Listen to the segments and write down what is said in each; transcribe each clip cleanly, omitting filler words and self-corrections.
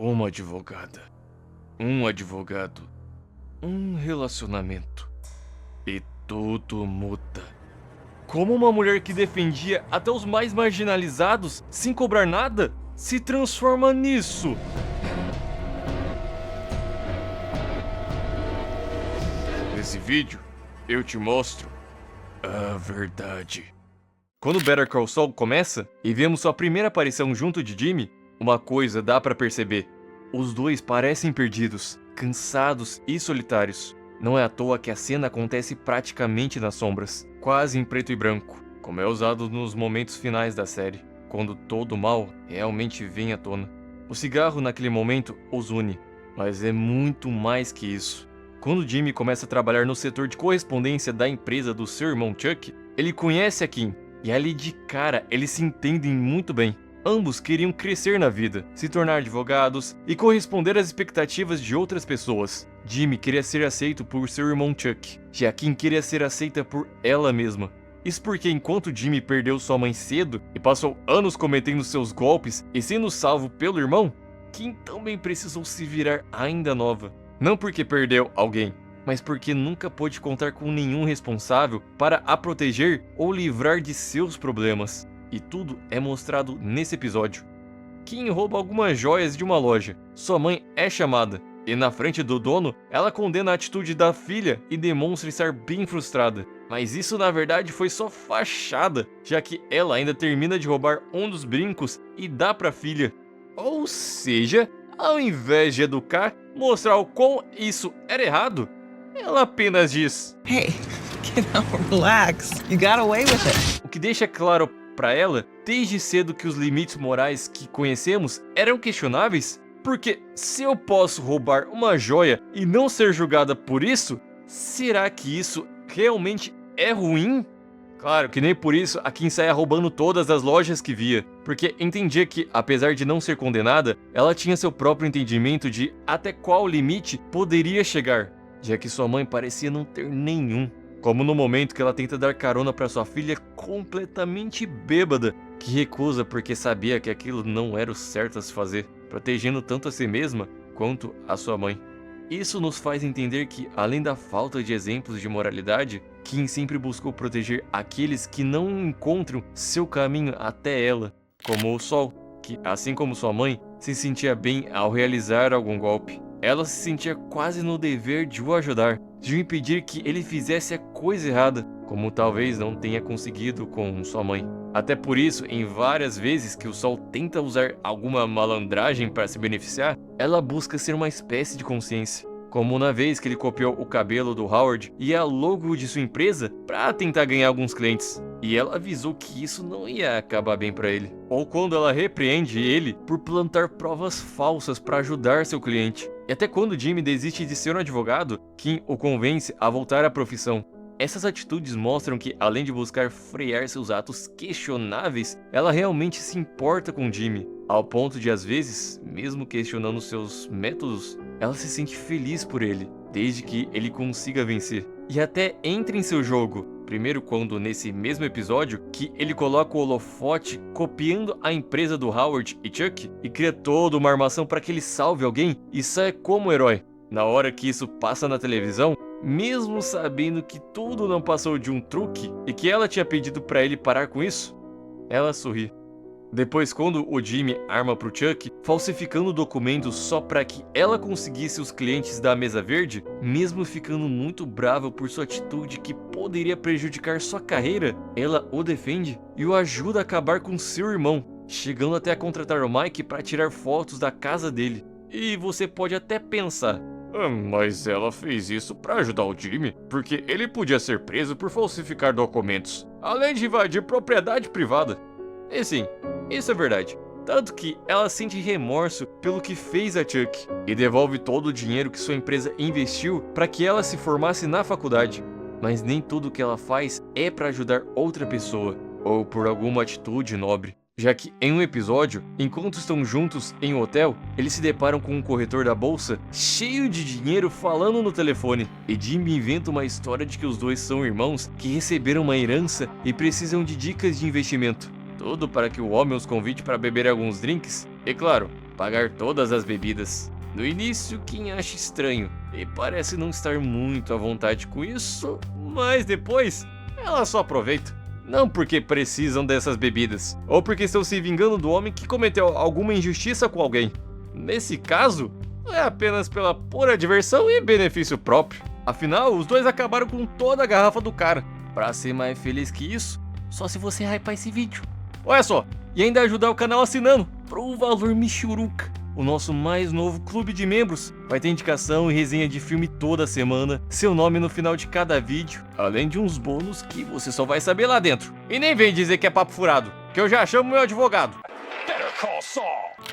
uma advogada, um advogado, um relacionamento. E tudo muda. Como uma mulher que defendia até os mais marginalizados sem cobrar nada se transforma nisso. Nesse vídeo, eu te mostro a verdade. Quando Better Call Saul começa e vemos sua primeira aparição junto de Jimmy, uma coisa dá pra perceber. Os dois parecem perdidos, cansados e solitários. Não é à toa que a cena acontece praticamente nas sombras, quase em preto e branco, como é usado nos momentos finais da série, quando todo o mal realmente vem à tona. O cigarro naquele momento os une, mas é muito mais que isso. Quando Jimmy começa a trabalhar no setor de correspondência da empresa do seu irmão Chuck, ele conhece a Kim, e ali de cara eles se entendem muito bem. Ambos queriam crescer na vida, se tornar advogados e corresponder às expectativas de outras pessoas. Jimmy queria ser aceito por seu irmão Chuck, já Kim queria ser aceita por ela mesma. Isso porque enquanto Jimmy perdeu sua mãe cedo e passou anos cometendo seus golpes e sendo salvo pelo irmão, Kim também precisou se virar ainda nova. Não porque perdeu alguém, mas porque nunca pôde contar com nenhum responsável para a proteger ou livrar de seus problemas. E tudo é mostrado nesse episódio. Kim rouba algumas joias de uma loja, sua mãe é chamada, e na frente do dono, ela condena a atitude da filha e demonstra estar bem frustrada. Mas isso na verdade foi só fachada, já que ela ainda termina de roubar um dos brincos e dá pra filha. Ou seja, ao invés de educar, mostrar o quão isso era errado, ela apenas diz: Hey, relax, you got away with it. O que deixa claro para ela, desde cedo, que os limites morais que conhecemos eram questionáveis, porque se eu posso roubar uma joia e não ser julgada por isso, será que isso realmente é ruim? Claro que nem por isso a Kim saía roubando todas as lojas que via, porque entendia que, apesar de não ser condenada, ela tinha seu próprio entendimento de até qual limite poderia chegar, já que sua mãe parecia não ter nenhum. Como no momento que ela tenta dar carona para sua filha completamente bêbada, que recusa porque sabia que aquilo não era o certo a se fazer, protegendo tanto a si mesma quanto a sua mãe. Isso nos faz entender que, além da falta de exemplos de moralidade, Kim sempre buscou proteger aqueles que não encontram seu caminho até ela, como o Sol, que, assim como sua mãe, se sentia bem ao realizar algum golpe. Ela se sentia quase no dever de o ajudar, de o impedir que ele fizesse a coisa errada, como talvez não tenha conseguido com sua mãe. Até por isso, em várias vezes que o Sol tenta usar alguma malandragem para se beneficiar, ela busca ser uma espécie de consciência. Como na vez que ele copiou o cabelo do Howard e a logo de sua empresa para tentar ganhar alguns clientes. E ela avisou que isso não ia acabar bem para ele. Ou quando ela repreende ele por plantar provas falsas para ajudar seu cliente. E até quando Jimmy desiste de ser um advogado, Kim o convence a voltar à profissão. Essas atitudes mostram que, além de buscar frear seus atos questionáveis, ela realmente se importa com Jimmy, ao ponto de, às vezes, mesmo questionando seus métodos, ela se sente feliz por ele, desde que ele consiga vencer. E até entra em seu jogo. Primeiro quando, nesse mesmo episódio, que ele coloca o holofote copiando a empresa do Howard e Chuck e cria toda uma armação para que ele salve alguém e saia como herói. Na hora que isso passa na televisão, mesmo sabendo que tudo não passou de um truque e que ela tinha pedido para ele parar com isso, ela sorri. Depois, quando o Jimmy arma pro Chuck, falsificando documentos só para que ela conseguisse os clientes da mesa verde, mesmo ficando muito brava por sua atitude que poderia prejudicar sua carreira, ela o defende e o ajuda a acabar com seu irmão, chegando até a contratar o Mike para tirar fotos da casa dele. E você pode até pensar: mas ela fez isso para ajudar o Jimmy, porque ele podia ser preso por falsificar documentos, além de invadir propriedade privada. E sim, isso é verdade. Tanto que ela sente remorso pelo que fez a Chuck e devolve todo o dinheiro que sua empresa investiu para que ela se formasse na faculdade. Mas nem tudo que ela faz é para ajudar outra pessoa ou por alguma atitude nobre. Já que em um episódio, enquanto estão juntos em um hotel, eles se deparam com um corretor da bolsa cheio de dinheiro falando no telefone. E Jimmy inventa uma história de que os dois são irmãos que receberam uma herança e precisam de dicas de investimento. Tudo para que o homem os convide para beber alguns drinks e, claro, pagar todas as bebidas. No início, Kim acha estranho e parece não estar muito à vontade com isso, mas depois ela só aproveita. Não porque precisam dessas bebidas, ou porque estão se vingando do homem que cometeu alguma injustiça com alguém. Nesse caso, é apenas pela pura diversão e benefício próprio. Afinal, os dois acabaram com toda a garrafa do cara. Pra ser mais feliz que isso, só se você hypar esse vídeo. Olha só, e ainda ajudar o canal assinando, pro valor Michuruca. O nosso mais novo clube de membros vai ter indicação e resenha de filme toda semana, seu nome no final de cada vídeo, além de uns bônus que você só vai saber lá dentro. E nem vem dizer que é papo furado, que eu já chamo meu advogado.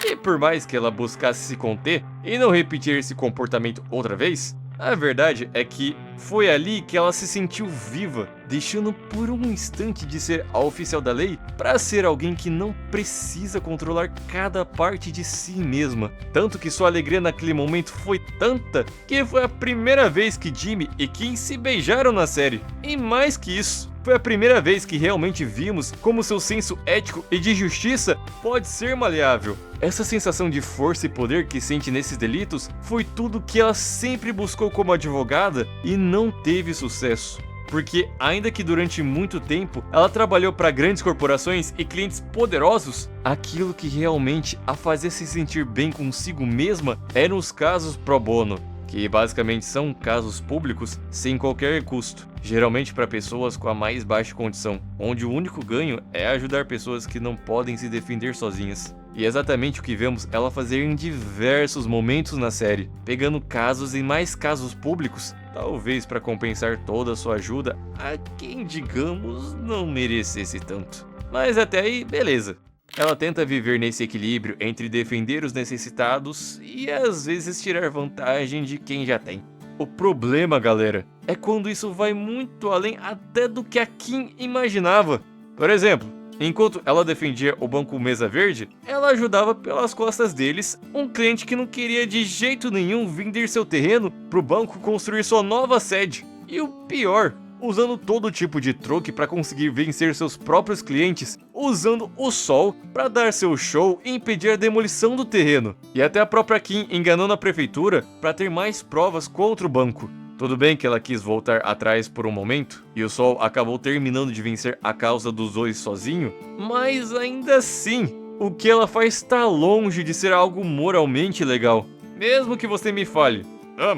E por mais que ela buscasse se conter e não repetir esse comportamento outra vez, a verdade é que foi ali que ela se sentiu viva, deixando por um instante de ser a oficial da lei para ser alguém que não precisa controlar cada parte de si mesma. Tanto que sua alegria naquele momento foi tanta que foi a primeira vez que Jimmy e Kim se beijaram na série. E mais que isso, foi a primeira vez que realmente vimos como seu senso ético e de justiça pode ser maleável. Essa sensação de força e poder que sente nesses delitos foi tudo que ela sempre buscou como advogada e não teve sucesso. Porque ainda que durante muito tempo ela trabalhou para grandes corporações e clientes poderosos, aquilo que realmente a fazia se sentir bem consigo mesma eram os casos pro bono, que basicamente são casos públicos sem qualquer custo, geralmente para pessoas com a mais baixa condição, onde o único ganho é ajudar pessoas que não podem se defender sozinhas. E é exatamente o que vemos ela fazer em diversos momentos na série, pegando casos e mais casos públicos, talvez para compensar toda a sua ajuda a quem, digamos, não merecesse tanto. Mas até aí, beleza. Ela tenta viver nesse equilíbrio entre defender os necessitados e às vezes tirar vantagem de quem já tem. O problema, galera, é quando isso vai muito além até do que a Kim imaginava. Por exemplo, enquanto ela defendia o Banco Mesa Verde, ela ajudava pelas costas deles um cliente que não queria de jeito nenhum vender seu terreno para o banco construir sua nova sede. E o pior, usando todo tipo de truque para conseguir vencer seus próprios clientes, usando o sol para dar seu show e impedir a demolição do terreno. E até a própria Kim enganando a prefeitura para ter mais provas contra o banco. Tudo bem que ela quis voltar atrás por um momento, e o Sol acabou terminando de vencer a causa dos dois sozinho, mas ainda assim, o que ela faz está longe de ser algo moralmente legal. Mesmo que você me fale,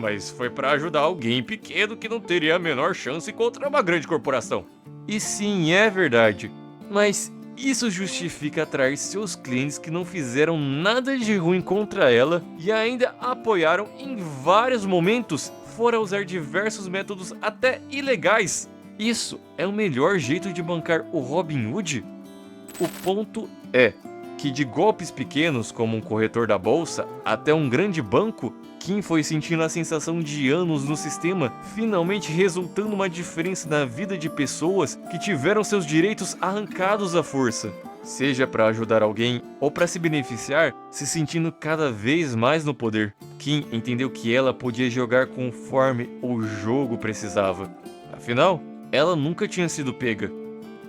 mas foi para ajudar alguém pequeno que não teria a menor chance contra uma grande corporação. E sim, é verdade, mas isso justifica atrair seus clientes que não fizeram nada de ruim contra ela e ainda a apoiaram em vários momentos, fora usar diversos métodos até ilegais. Isso é o melhor jeito de bancar o Robin Hood? O ponto é que de golpes pequenos como um corretor da bolsa até um grande banco, Kim foi sentindo a sensação de anos no sistema, finalmente resultando uma diferença na vida de pessoas que tiveram seus direitos arrancados à força. Seja para ajudar alguém ou para se beneficiar, se sentindo cada vez mais no poder. Kim entendeu que ela podia jogar conforme o jogo precisava. Afinal, ela nunca tinha sido pega.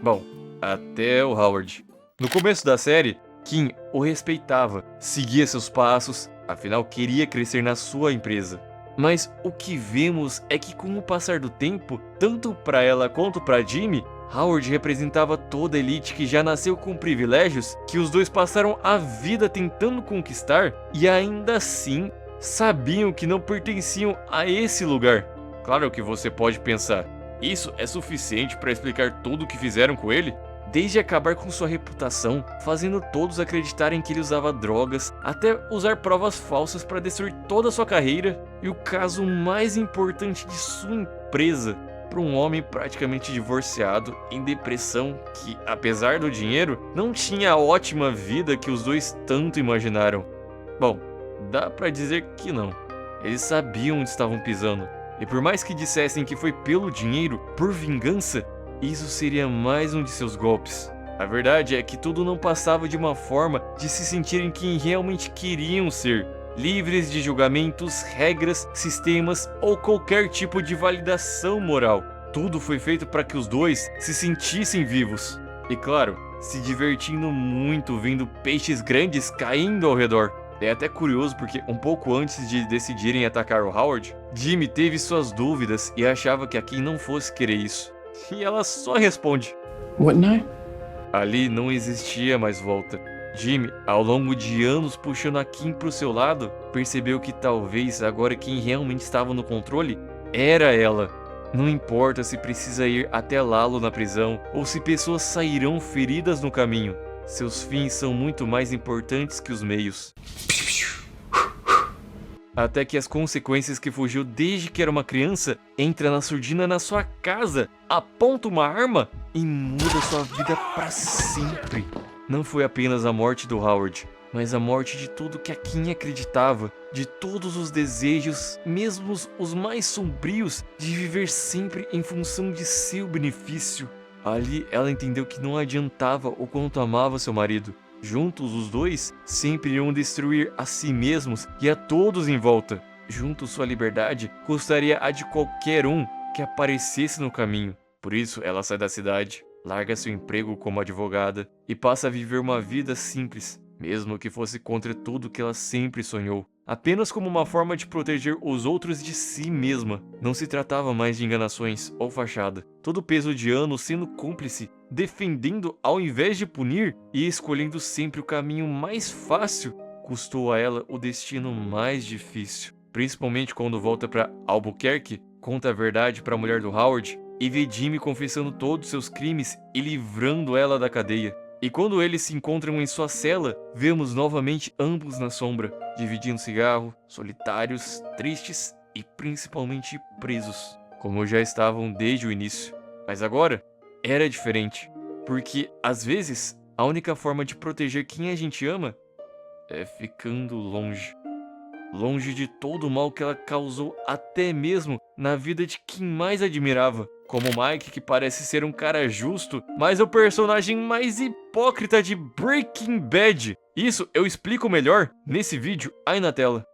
Bom, até o Howard. No começo da série, Kim o respeitava, seguia seus passos, afinal queria crescer na sua empresa. Mas o que vemos é que com o passar do tempo, tanto para ela quanto para Jimmy, Howard representava toda a elite que já nasceu com privilégios que os dois passaram a vida tentando conquistar e ainda assim sabiam que não pertenciam a esse lugar. Claro que você pode pensar, isso é suficiente para explicar tudo o que fizeram com ele? Desde acabar com sua reputação, fazendo todos acreditarem que ele usava drogas, até usar provas falsas para destruir toda a sua carreira, e o caso mais importante de sua empresa, para um homem praticamente divorciado, em depressão, que apesar do dinheiro, não tinha a ótima vida que os dois tanto imaginaram. Bom, dá pra dizer que não. Eles sabiam onde estavam pisando, e por mais que dissessem que foi pelo dinheiro, por vingança, isso seria mais um de seus golpes. A verdade é que tudo não passava de uma forma de se sentirem quem realmente queriam ser, livres de julgamentos, regras, sistemas ou qualquer tipo de validação moral. Tudo foi feito para que os dois se sentissem vivos. E claro, se divertindo muito vendo peixes grandes caindo ao redor. É até curioso porque um pouco antes de decidirem atacar o Howard, Jimmy teve suas dúvidas e achava que a Kim não fosse querer isso. E ela só responde: Wouldn't I? ali não existia mais volta. Jimmy, ao longo de anos puxando a Kim pro seu lado, percebeu que talvez agora quem realmente estava no controle era ela. Não importa se precisa ir até Lalo na prisão ou se pessoas sairão feridas no caminho. Seus fins são muito mais importantes que os meios. Até que as consequências que fugiu desde que era uma criança entra na surdina na sua casa, aponta uma arma e muda sua vida para sempre. Não foi apenas a morte do Howard, mas a morte de tudo que a Kim acreditava, de todos os desejos, mesmo os mais sombrios, de viver sempre em função de seu benefício. Ali ela entendeu que não adiantava o quanto amava seu marido. Juntos os dois sempre iriam destruir a si mesmos e a todos em volta. Juntos sua liberdade custaria a de qualquer um que aparecesse no caminho. Por isso ela sai da cidade, larga seu emprego como advogada e passa a viver uma vida simples, mesmo que fosse contra tudo que ela sempre sonhou. Apenas como uma forma de proteger os outros de si mesma. Não se tratava mais de enganações ou fachada. Todo o peso de anos sendo cúmplice, defendendo ao invés de punir e escolhendo sempre o caminho mais fácil, custou a ela o destino mais difícil. Principalmente quando volta para Albuquerque, conta a verdade para a mulher do Howard e vê Jimmy confessando todos seus crimes e livrando ela da cadeia. E quando eles se encontram em sua cela, vemos novamente ambos na sombra, dividindo cigarro, solitários, tristes e principalmente presos, como já estavam desde o início. Mas agora, era diferente, porque às vezes, a única forma de proteger quem a gente ama é ficando longe. Longe de todo o mal que ela causou até mesmo na vida de quem mais admirava. Como Mike, que parece ser um cara justo, mas é o personagem mais hipócrita de Breaking Bad. Isso eu explico melhor nesse vídeo aí na tela.